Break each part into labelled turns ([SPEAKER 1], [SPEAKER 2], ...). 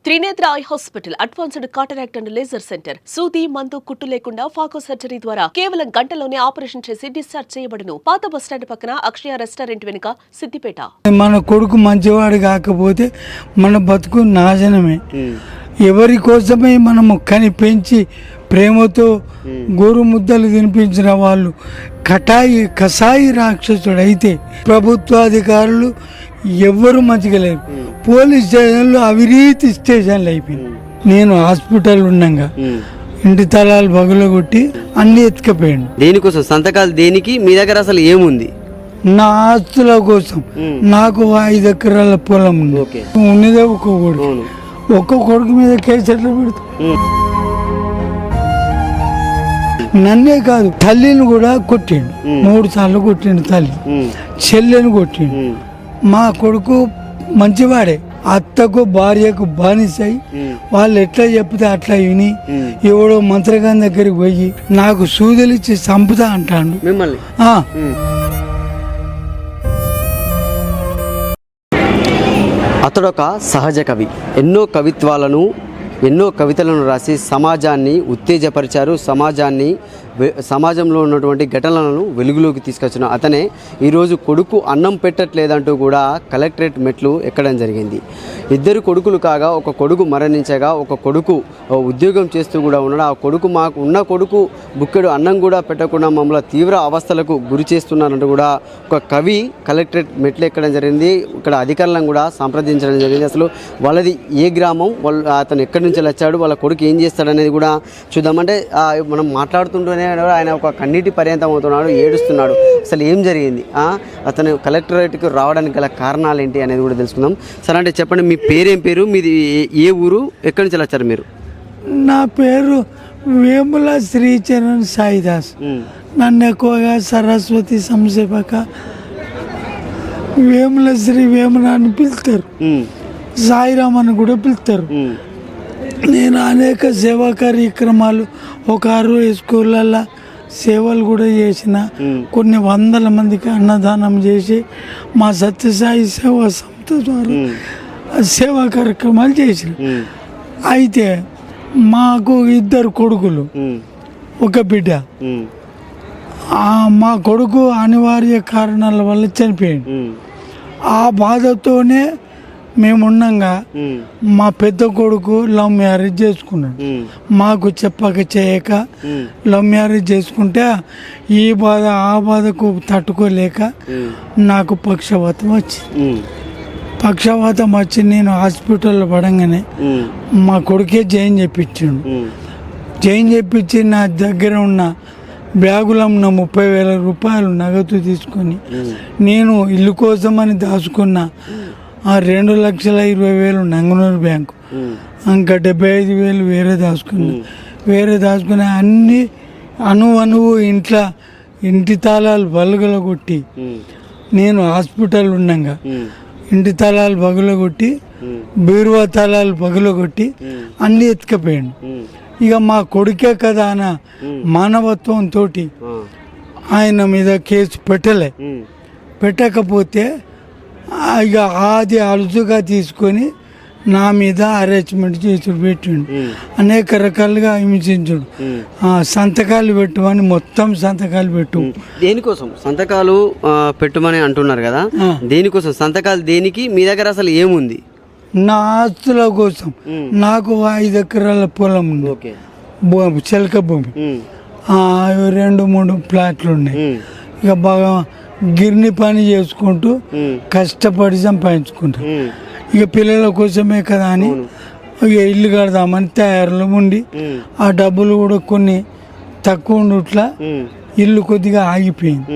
[SPEAKER 1] Trinetra eye hospital advanced cataract and laser centre. సూది మందు కుట్టు లేకుండా ఫాకో సర్జరీ ద్వారా కేవలం గంటలోనే ఆపరేషన్ చేసి డిశ్చార్జ్ చేయబడును. పాత బస్టాండ్ పక్కన అక్షయ రెస్టారెంట్ వెనుక, సిద్దిపేట.
[SPEAKER 2] మన కొడుకు మంచివాడు కాకపోతే మన బతుకు నాశనమే. ఎవరి కోసమే మనము కని పెంచి ప్రేమతో గోరు ముద్దలు తినిపించిన వాళ్ళు కసాయి రాక్షసుడు అయితే ప్రభుత్వాధికారులు ఎవ్వరూ మంచిగా లేరు. పోలీస్ స్టేషన్లు అవిరీతి స్టేషన్లు అయిపోయింది. నేను హాస్పిటల్ ఉండగా ఇంటి తలాలు పగులగొట్టి అన్ని ఎత్తుకపోయాడు.
[SPEAKER 3] దేనికోసం సంతకాలు దేనికి? మీ దగ్గర అసలు ఏముంది?
[SPEAKER 2] నా ఆస్తుల కోసం. నాకు 5 ఎకరాల పొలం ఉంది. ఉన్నదే ఒక్క కొడుకు మీద కేసు ఎట్లా పెడతా? నన్నే కాదు, తల్లిని కూడా కొట్టిండు. 3 సార్లు కొట్టిండు తల్లి. చెల్లెని కొట్టిండు. మా కొడుకు మంచివాడే, అత్తకు భార్యకు బానిసై వాళ్ళు ఎట్లా చెప్తే అట్లా విని ఎవడో మంత్రగాని దగ్గరికి పోయి నాకు సూదులిచ్చి చంపుతా అంటాడు
[SPEAKER 3] మిమ్మల్ని. అతడొక సహజ కవి. ఎన్నో కవితలను రాసి సమాజాన్ని ఉత్తేజపరిచారు. సమాజంలో ఉన్నటువంటి ఘటనలను వెలుగులోకి తీసుకొచ్చిన అతనే ఈరోజు కొడుకు అన్నం పెట్టట్లేదంటూ కూడా కలెక్టరేట్ మెట్లు ఎక్కడం జరిగింది. 2 కొడుకులు కాగా ఒక కొడుకు మరణించగా ఒక కొడుకు ఉద్యోగం చేస్తూ కూడా ఉన్నాడు. ఆ కొడుకు మాకు ఉన్న కొడుకు బుక్కెడు అన్నం కూడా పెట్టకుండా మమ్మల్ని తీవ్ర అవస్థలకు గురి చేస్తున్నారంటూ కూడా ఒక కవి కలెక్టరేట్ మెట్లు ఎక్కడం జరిగింది. ఇక్కడ అధికారులను కూడా సంప్రదించడం జరిగింది. అసలు వాళ్ళది ఏ గ్రామం, అతను ఎక్కడి నుంచి వచ్చాడు, వాళ్ళ కొడుకు ఏం చేస్తాడనేది కూడా చూద్దామంటే మనం మాట్లాడుతుంటూనే ఆయన ఒక కన్నీటి పర్యంతం అవుతున్నాడు, ఏడుస్తున్నాడు. అసలు ఏం జరిగింది, అతను కలెక్టరేట్కి రావడానికి గల కారణాలు ఏంటి అనేది కూడా తెలుసుకుందాం. సరే అంటే చెప్పండి, మీ పేరేం పేరు, మీది ఏ ఊరు, ఎక్కడి నుంచి వచ్చారు మీరు?
[SPEAKER 2] నా పేరు వేముల శ్రీచరణ్ సాయిదాస్. నన్ను ఎక్కువగా సరస్వతి సంసేపక వేముల శ్రీ వేముల అని పిలుస్తారు, సాయిరామ్ అని కూడా పిలుస్తారు. నేను అనేక సేవా కార్యక్రమాలు, ఒక 60 స్కూళ్ళల్లో సేవలు కూడా చేసిన, కొన్ని 100 మందికి అన్నదానం చేసి మా సత్యసాయి సేవా సంస్థ ద్వారా సేవా కార్యక్రమాలు చేసిన. అయితే మాకు 2 కొడుకులు, ఒక బిడ్డ. మా కొడుకు అనివార్య కారణాల వల్ల చనిపోయాడు. ఆ బాధతోనే మేమున్నాగా మా పెద్ద కొడుకు లవ్ మ్యారేజ్ చేసుకున్నాడు. మాకు చెప్పక చేయక లవ్ మ్యారేజ్ చేసుకుంటే ఈ బాధ ఆ బాధకు తట్టుకోలేక నాకు పక్షవాతం వచ్చింది. పక్షవాతం వచ్చి నేను హాస్పిటల్లో పడంగానే మా కొడుకే జాయిన్ చేయించాడు. జాయిన్ చేయించి నా దగ్గర ఉన్న బ్యాగులో ఉన్న 30,000 రూపాయలు నగదు తీసుకొని నేను ఇల్లు కోసమని దాచుకున్న 2,20,000 నంగనూరు బ్యాంకు, ఇంకా 75,000 వేరే దాచుకుని అన్ని అణువు ఇంటి తాళాలు పగలగొట్టి నేను హాస్పిటల్ ఉండగా ఇంటి తాళాలు పగలగొట్టి బీరువా తాళాలు పగలగొట్టి అన్ని ఎత్తుకపోయాడు. ఇక మా కొడుకే కదా అన్న మానవత్వంతో ఆయన మీద కేసు పెట్టకపోతే ఇక అది అలుసుగా తీసుకొని నా మీద అరేంజ్మెంట్ చేసి పెట్టిండు. అనేక రకాలుగా హింసించుడు. సంతకాలు పెట్టమని మొత్తం సంతకాలు పెట్టు.
[SPEAKER 3] దేనికోసం సంతకాలు పెట్టమని అంటున్నారు కదా, దేనికోసం సంతకాలు దేనికి? మీ దగ్గర అసలు ఏముంది?
[SPEAKER 2] నా ఆస్తుల కోసం. నాకు 5 ఎకరాల పొలం ఉంది, చిలక భూమి, 2-3 ప్లాట్లు ఉన్నాయి. ఇక బాగా గిర్ని పని చేసుకుంటూ కష్టపడి సంపాదించుకుంటా. ఇక పిల్లల కోసమే కదా అని ఇక ఇల్లు కడదామని తయారులో ఉండి ఆ డబ్బులు కూడా కొన్ని తక్కువ ఉండట్లా ఇల్లు కొద్దిగా ఆగిపోయింది.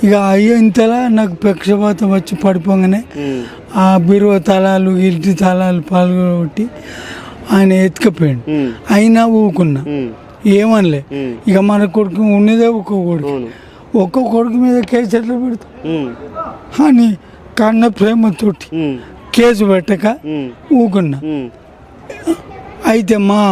[SPEAKER 2] ఇక ఇంతలా నాకు పక్షపాతం వచ్చి పడిపోగానే ఆ బీరువా తాళాలు ఇంటి తాళాలు పాల్గొట్టి ఆయన ఎత్తుకపోయాడు. అయినా ఊకున్నా, ఏమనలే. ఇక మన కొడుకు ఉన్నదే ఒక్క కొడుకు మీద కేసు ఎట్లా పెడతా అని కన్న ప్రేమతోటి కేసు పెట్టక ఊకున్నా. అయితే మా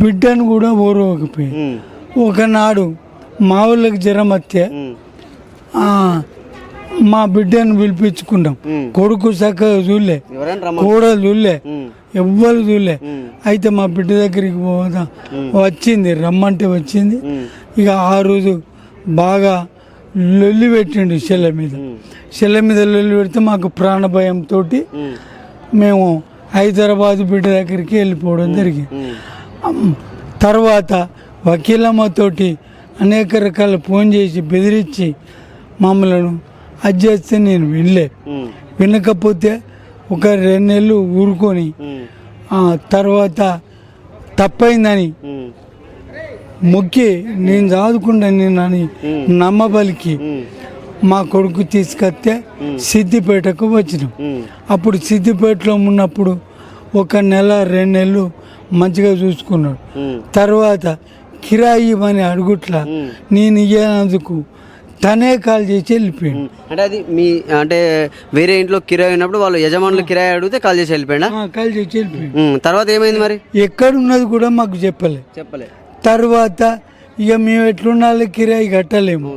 [SPEAKER 2] బిడ్డను కూడా ఓరవకపోయింది. ఒకనాడు మా ఊళ్ళకి జ్వరం వస్తే మా బిడ్డను పిలిపించుకున్నాం. కొడుకు చక్కగా చూడలే, కోడలు చూడలే, ఎవ్వరు చూడలే. అయితే మా బిడ్డ దగ్గరికి పోదా వచ్చింది, రమ్మంటే వచ్చింది. ఇక ఆ రోజు బాగా లొల్లి పెట్టిండు చెల్ల మీద లొల్లి పెడితే మాకు ప్రాణభయంతో మేము హైదరాబాద్ బిడ్డ దగ్గరికి వెళ్ళిపోవడం జరిగింది. తర్వాత వకీలమ్మతోటి అనేక రకాల ఫోన్ చేసి బెదిరించి మమ్మల్ని అది చేస్తే నేను వినకపోతే ఒక 2 నెలలు ఊరుకొని తర్వాత తప్పైందని మొక్కి నేను చదువుకుంటా నేను అని నమ్మబలికి మా కొడుకు తీసుకొస్తే సిద్దిపేటకు వచ్చినాం. అప్పుడు సిద్దిపేటలో ఉన్నప్పుడు 1 నెల 2 నెలలు మంచిగా చూసుకున్నాడు. తర్వాత కిరాయి ఇవ్వని అడుగుట్లా నేను ఇయ్యేందుకు తనే కాల్ చేసి వెళ్ళిపోయాడు.
[SPEAKER 3] అంటే అది మీ అంటే వేరే ఇంట్లో కిరాయి ఉన్నప్పుడు వాళ్ళు యజమానులు కిరాయి అడిగితే కాల్ చేసి వెళ్ళిపోయాడా?
[SPEAKER 2] కాల్ చేసి వెళ్ళిపోయాడు.
[SPEAKER 3] తర్వాత ఏమైంది మరి?
[SPEAKER 2] ఎక్కడున్నది కూడా మాకు చెప్పలే. తర్వాత ఇక మేము ఎట్లుండాలి, కిరాయి కట్టలేము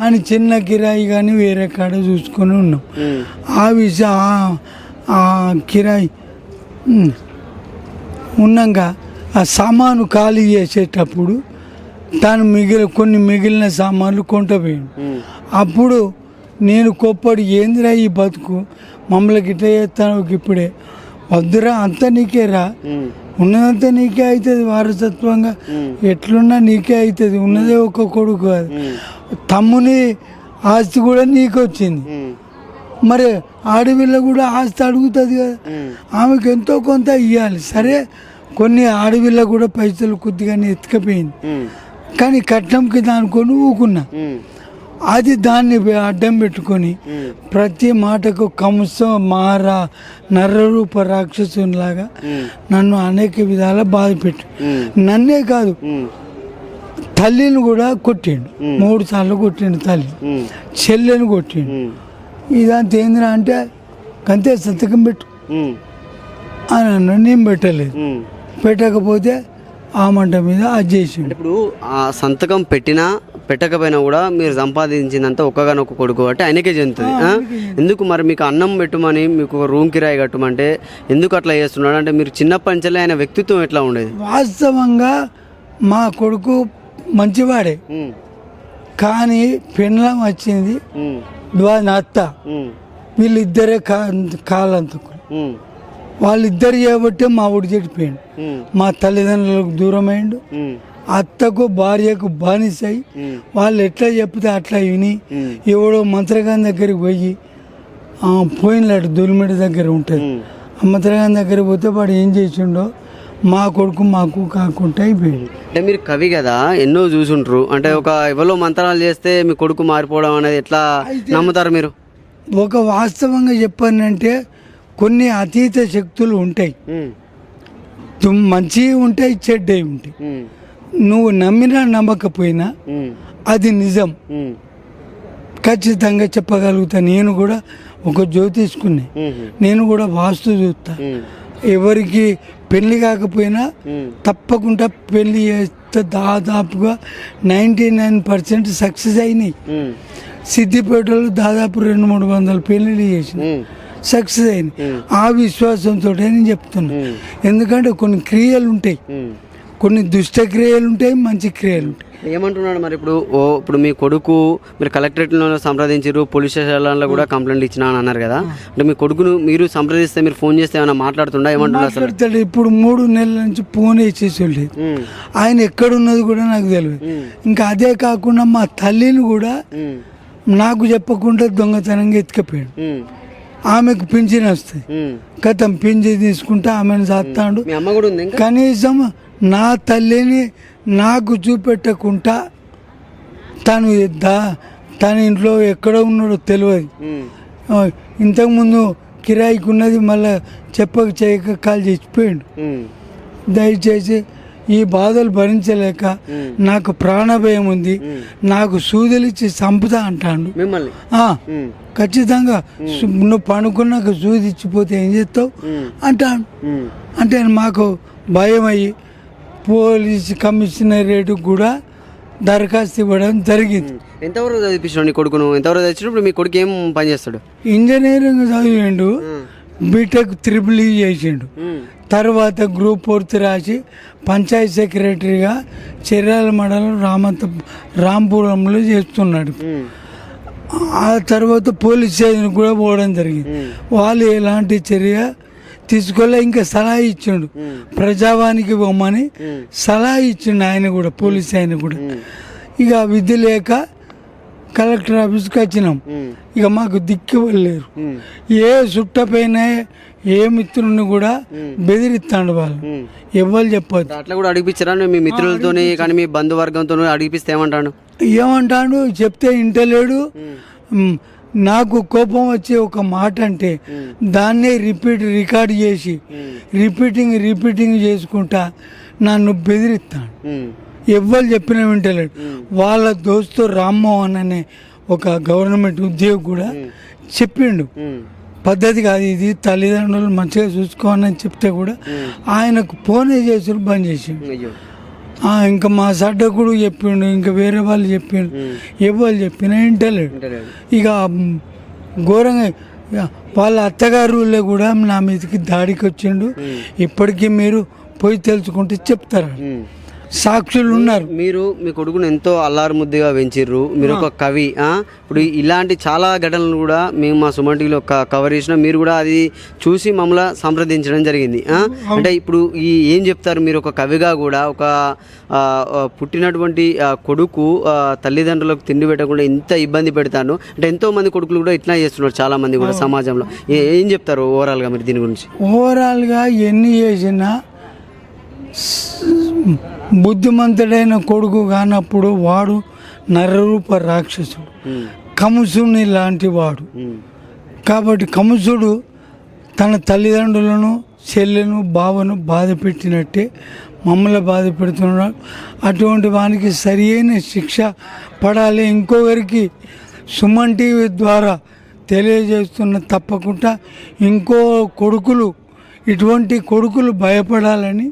[SPEAKER 2] అని చిన్న కిరాయి కానీ వేరే కాడ చూసుకొని ఉన్నాం. ఆ విషయం ఆ కిరాయి ఉన్నాక ఆ సామాను ఖాళీ చేసేటప్పుడు తాను కొన్ని మిగిలిన సామాన్లు కొంటపోయాడు. అప్పుడు నేను కోప్పడి ఏందిరా ఈ బతుకు, మమ్మల్ని ఇట్లా చేస్తాను, ఇప్పుడే వద్దురా, అంతా నీకేరా, ఉన్నదంతా నీకే అవుతుంది, వారసత్వంగా ఎట్లున్నా నీకే అవుతుంది, ఉన్నదే ఒక కొడుకు కాదు, తమ్ముని ఆస్తి కూడా నీకు వచ్చింది, మరి ఆడపిల్ల కూడా ఆస్తి అడుగుతుంది కదా, ఆమెకు ఎంతో కొంత ఇవ్వాలి. సరే కొన్ని ఆడపిల్ల కూడా పైసలు కొద్దిగానే ఎత్తుకపోయింది, కానీ కట్నం కింద అనుకొని ఊకున్నా. అది దాన్ని అడ్డం పెట్టుకొని ప్రతి మాటకు మారా నరరూప రాక్షసునిలాగా నన్ను అనేక విధాల బాధ పెట్టు. నన్నే కాదు, తల్లిని కూడా కొట్టిండు, 3 సార్లు కొట్టిండు తల్లి, చెల్లెని కొట్టిండు. ఇదంతా ఏందిరా అంటే అంతే సంతకం పెట్టు అని అన్న. నేను పెట్టకపోతే ఆ మంట మీద అది చేసి.
[SPEAKER 3] ఇప్పుడు ఆ సంతకం పెట్టకపోయినా కూడా మీరు సంపాదించిందంతా ఒక్కగానొక్క కొడుకు అంటే ఆయనకే చెందుతుంది. ఎందుకు మరి మీకు అన్నం పెట్టమని మీకు ఒక రూమ్ కిరాయి కట్టమంటే ఎందుకు అట్లా చేస్తున్నాడు? అంటే మీరు చిన్నప్పటి నుంచి ఆయన వ్యక్తిత్వం ఎట్లా ఉండేది?
[SPEAKER 2] వాస్తవంగా మా కొడుకు మంచివాడే, కానీ పెండ్లం వచ్చింది అత్త, వీళ్ళిద్దరే కాలంతకు, వాళ్ళిద్దరు చేయబట్టే మా ఊడి చెడిపోయాడు. మా తల్లిదండ్రులకు దూరమైండు, అత్తకు భార్యకు బానిసై వాళ్ళు ఎట్లా చెప్తే అట్లా విని ఎవడో మంత్రగాని దగ్గరికి పోయి పోయినలాడు దులిమిడి దగ్గర ఉంటుంది, ఆ మంత్రగాని దగ్గర పోతే వాడు ఏం చేసిండో మా కొడుకు మాకు కాకుండా అయిపోయాడు.
[SPEAKER 3] అంటే మీరు కవి కదా, ఎన్నో చూసుంటారు. అంటే ఒక ఎవరో మంత్రాలు చేస్తే మీ కొడుకు మారిపోవడం అనేది ఎట్లా నమ్ముతారు మీరు?
[SPEAKER 2] ఒక వాస్తవంగా చెప్పానంటే కొన్ని అతీత శక్తులు ఉంటాయి, మంచివి ఉంటాయి, చెడ్డవి ఉంటాయి. నువ్వు నమ్మినా నమ్మకపోయినా అది నిజం, ఖచ్చితంగా చెప్పగలుగుతా. నేను కూడా ఒక జ్యోతిష్కుని, నేను కూడా వాస్తు చూస్తా. ఎవరికి పెళ్లి కాకపోయినా తప్పకుండా పెళ్లి చేస్తే దాదాపుగా 99% సక్సెస్ అయినాయి. సిద్దిపేటలో దాదాపు 200-300 పెళ్లిళ్ళు చేసిన సక్సెస్ అయింది. ఆ విశ్వాసంతో నేను చెప్తున్నా. ఎందుకంటే కొన్ని క్రియలు ఉంటాయి, కొన్ని దుష్ట క్రియలు ఉంటాయి, మంచి క్రియలు ఉంటాయి.
[SPEAKER 3] ఏమంటున్నాడు మరి? ఇప్పుడు మీ కొడుకు మీరు కలెక్టరేట్లో సంప్రదించారు, పోలీస్ స్టేషన్లో కూడా కంప్లైంట్ ఇచ్చినా అని అన్నారు కదా. అంటే మీ కొడుకును మీరు సంప్రదిస్తే, మీరు ఫోన్ చేస్తే ఏమైనా మాట్లాడుతుండా?
[SPEAKER 2] ఏమంటున్నాడు? ఇప్పుడు 3 నెలల నుంచి ఫోన్ వేసేసి ఆయన ఎక్కడున్నది కూడా నాకు తెలియదు. ఇంకా అదే కాకుండా మా తల్లిని కూడా నాకు చెప్పకుండా దొంగతనంగా ఎత్తుకపోయాడు. ఆమెకు పింఛన్ వస్తుంది, గతం పింఛన్ తీసుకుంటా ఆమెను చేస్తాడు. కనీసం నా తల్లిని నాకు చూపెట్టకుండా తన ఇంట్లో ఎక్కడ ఉన్నాడో తెలియదు. ఇంతకుముందు కిరాయికి ఉన్నది మళ్ళీ చేయక కాల్ చేసిపోయాడు. దయచేసి ఈ బాధలు భరించలేక నాకు ప్రాణభయం ఉంది, నాకు సూదులిచ్చి చంపుతా అంటాడు. ఖచ్చితంగా నువ్వు పనుకున్నాక సూది ఇచ్చిపోతే ఏం చేస్తావు అంటాడు. అంటే మాకు భయం అయ్యి పోలీస్ కమిషనరేట్ కూడా దరఖాస్తు ఇవ్వడం జరిగింది.
[SPEAKER 3] ఎంతవరకు చదివించాడు నీ కొడుకును? ఎంతవరకు చదివించినప్పుడు మీ కొడుకు ఏం పని చేస్తాడు?
[SPEAKER 2] ఇంజనీరింగ్ చదివిండు, బీటెక్ త్రిపుల్ ఈ చేసిండు. తర్వాత గ్రూప్ 4 రాసి పంచాయత్ సెక్రటరీగా చెర్యాల మండలం రాంపురంలో చేస్తున్నాడు. ఆ తర్వాత పోలీస్ స్టేషన్ కూడా పోవడం జరిగింది. వాళ్ళు ఎలాంటి చర్య తీసుకోలే, ఇంకా సలహా ఇచ్చిండు ప్రజావానికి పోమని సలహా ఇచ్చిండు ఆయన కూడా, పోలీస్ ఆయన కూడా. ఇక విధి లేక కలెక్టర్ ఆఫీస్కి వచ్చినాం. ఇక మాకు దిక్కు లేరు. ఏ చుట్టపైన ఏ మిత్రుని కూడా బెదిరిస్తాడు వాళ్ళు, ఎవరు చెప్పొద్దు.
[SPEAKER 3] అట్లా కూడా అడిగిపించారా మీ మిత్రులతోని కానీ మీ బంధువర్గంతో అడిగిపిస్తే ఏమంటాడు?
[SPEAKER 2] చెప్తే ఇంటలేడు. నాకు కోపం వచ్చే ఒక మాట అంటే దాన్నే రికార్డ్ చేసి రిపీటింగ్ చేసుకుంటా నన్ను బెదిరిస్తాడు. ఎవ్వరు చెప్పినా వింటలేడు. వాళ్ళ దోస్తు రామ్మోహన్ అనే ఒక గవర్నమెంట్ ఉద్యోగి కూడా చెప్పిండు, పద్ధతి కాదు ఇది, తల్లిదండ్రులు మంచిగా చూసుకోవాలని చెప్తే కూడా ఆయనకు ఫోనే చేసుడు బంద్ చేసిండు. ఇంకా మా సడ్డకుడు చెప్పిండు, ఇంకా వేరే వాళ్ళు చెప్పిండు, ఎవరు చెప్పినా వింటలేడు. ఇక ఘోరంగా వాళ్ళ అత్తగారు కూడా నా మీదకి దాడికి వచ్చిండు. ఇప్పటికీ మీరు పోయి తెలుసుకుంటే చెప్తారు, సాక్షులు ఉన్నారు.
[SPEAKER 3] మీరు మీ కొడుకును ఎంతో అల్లారు ముద్దుగా పెంచిర్రు, మీరు ఒక కవి. ఇప్పుడు ఇలాంటి చాలా ఘటనలు కూడా మేము మా సుమన్ టీవీలో కవర్ చేసిన, మీరు కూడా అది చూసి మమ్మల్ని సంప్రదించడం జరిగింది. అంటే ఇప్పుడు ఏం చెప్తారు మీరు ఒక కవిగా కూడా, ఒక పుట్టినటువంటి కొడుకు తల్లిదండ్రులకు తిండి పెట్టకుండా ఇంత ఇబ్బంది పెడతాను అంటే ఎంతో మంది కొడుకులు కూడా ఇట్లా చేస్తున్నారు చాలా మంది కూడా సమాజంలో. ఏం చెప్తారు ఓవరాల్గా మీరు దీని గురించి?
[SPEAKER 2] ఓవరాల్గా ఎన్ని చేసినా బుద్ధిమంతుడైన కొడుకు కానప్పుడు వాడు నరరూప రాక్షసుడు, కంసుని లాంటి వాడు. కాబట్టి కంసుడు తన తల్లిదండ్రులను, చెల్లెను, బావను బాధ పెట్టినట్టే మమ్మల్ని బాధ పెడుతున్నాడు. అటువంటి వానికి సరి అయిన శిక్ష పడాలి. ఇంకొకరికి సుమన్ టీవీ ద్వారా తెలియజేస్తున్న, తప్పకుండా ఇంకో కొడుకులు, ఇటువంటి కొడుకులు భయపడాలని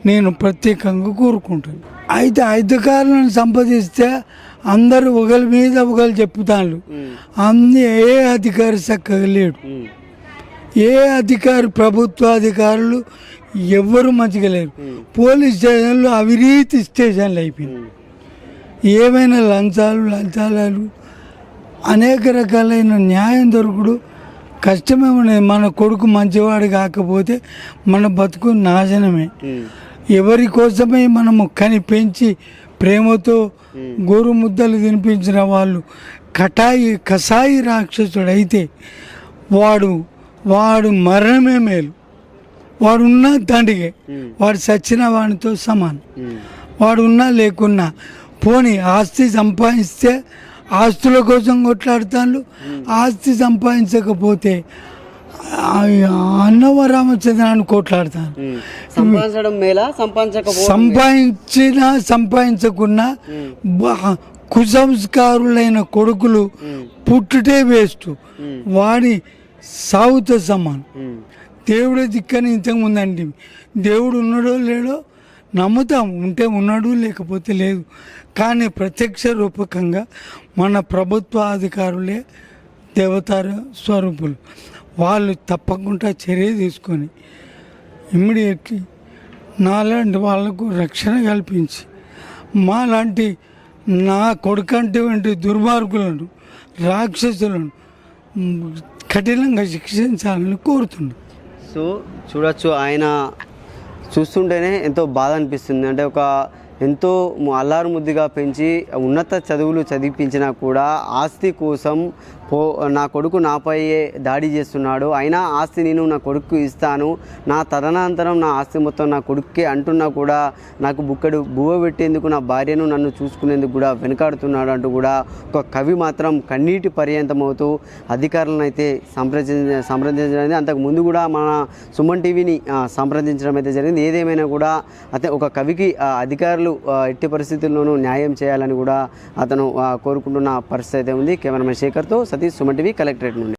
[SPEAKER 2] నేను ప్రత్యేకంగా కోరుకుంటాను. అయితే అధికారులను సంపాదిస్తే అందరూ ఒకరి మీద ఒకరు చెప్తాను. ఏ అధికారి చక్కగా లేడు, ఏ అధికారి, ప్రభుత్వ అధికారులు ఎవ్వరూ మంచిగా లేరు. పోలీస్ స్టేషన్లు అవినీతి స్టేషన్లు అయిపోయింది. ఏమైనా లంచాలు అనేక రకాలైన న్యాయం దొరుకుడు కష్టమే ఉన్నది. మన కొడుకు మంచివాడు కాకపోతే మన బతుకు నాశనమే. ఎవరి కోసమే మనము పెంచి ప్రేమతో గోరు ముద్దలు తినిపించిన వాళ్ళు కసాయి రాక్షసుడైతే వాడు మరణమే మేలు. వాడు ఉన్నా తండ్రిగే, వాడు చచ్చిన వాడితో సమానం. వాడు ఉన్నా లేకున్నా పోనీ ఆస్తి సంపాదిస్తే ఆస్తుల కోసం కొట్లాడుతాను, ఆస్తి సంపాదించకపోతే అన్నవరామచంద్రాన్ని కొట్లాడతాను. సంపాదించినా సంపాదించకున్నా కుసంస్కారులైన కొడుకులు పుట్టుటే వేస్ట్, వాడి సాగుతో సమానం. దేవుడే దిక్కని ఇంతకుముందండి, దేవుడు ఉన్నాడో లేడో నమ్ముతాం, ఉంటే ఉన్నాడు లేకపోతే లేదు. కానీ ప్రత్యక్ష రూపకంగా మన ప్రభుత్వ అధికారులే దేవతా స్వరూపులు. వాళ్ళు తప్పకుండా చర్య తీసుకొని ఇమ్మీడియట్లీ నాలాంటి వాళ్ళకు రక్షణ కల్పించి మాలాంటి నా కొడుకంటి దుర్మార్గులను, రాక్షసులను కఠినంగా శిక్షించాలని కోరుతున్నాను.
[SPEAKER 3] సో చూడొచ్చు, ఆయన చూస్తుంటేనే ఎంతో బాధ అనిపిస్తుంది. అంటే ఒక ఎంతో అల్లారు ముద్దుగా పెంచి ఉన్నత చదువులు చదివించినా కూడా ఆస్తి కోసం నా కొడుకు నాపై దాడి చేస్తున్నాడు, అయినా ఆస్తి నేను నా కొడుకు ఇస్తాను, నా తదనంతరం నా ఆస్తి మొత్తం నా కొడుక్కే అంటున్నా కూడా నాకు బుక్కడు బువ్వ పెట్టేందుకు నా భార్యను నన్ను చూసుకునేందుకు కూడా వెనుకాడుతున్నాడు అంటూ కూడా ఒక కవి మాత్రం కన్నీటి పర్యంతమవుతూ అధికారులను అయితే సంప్రదించడం. అంతకు ముందు కూడా మన సుమన్ టీవీని సంప్రదించడం అయితే జరిగింది. ఏదేమైనా కూడా ఒక కవికి అధికారులు ఎట్టి పరిస్థితుల్లోనూ న్యాయం చేయాలని కూడా అతను కోరుకుంటున్న పరిస్థితి అయితే ఉంది. కెమెరామెన్ శేఖర్తో సతీష్, సుమన్ టీవీ, కలెక్టరేట్ నుండి.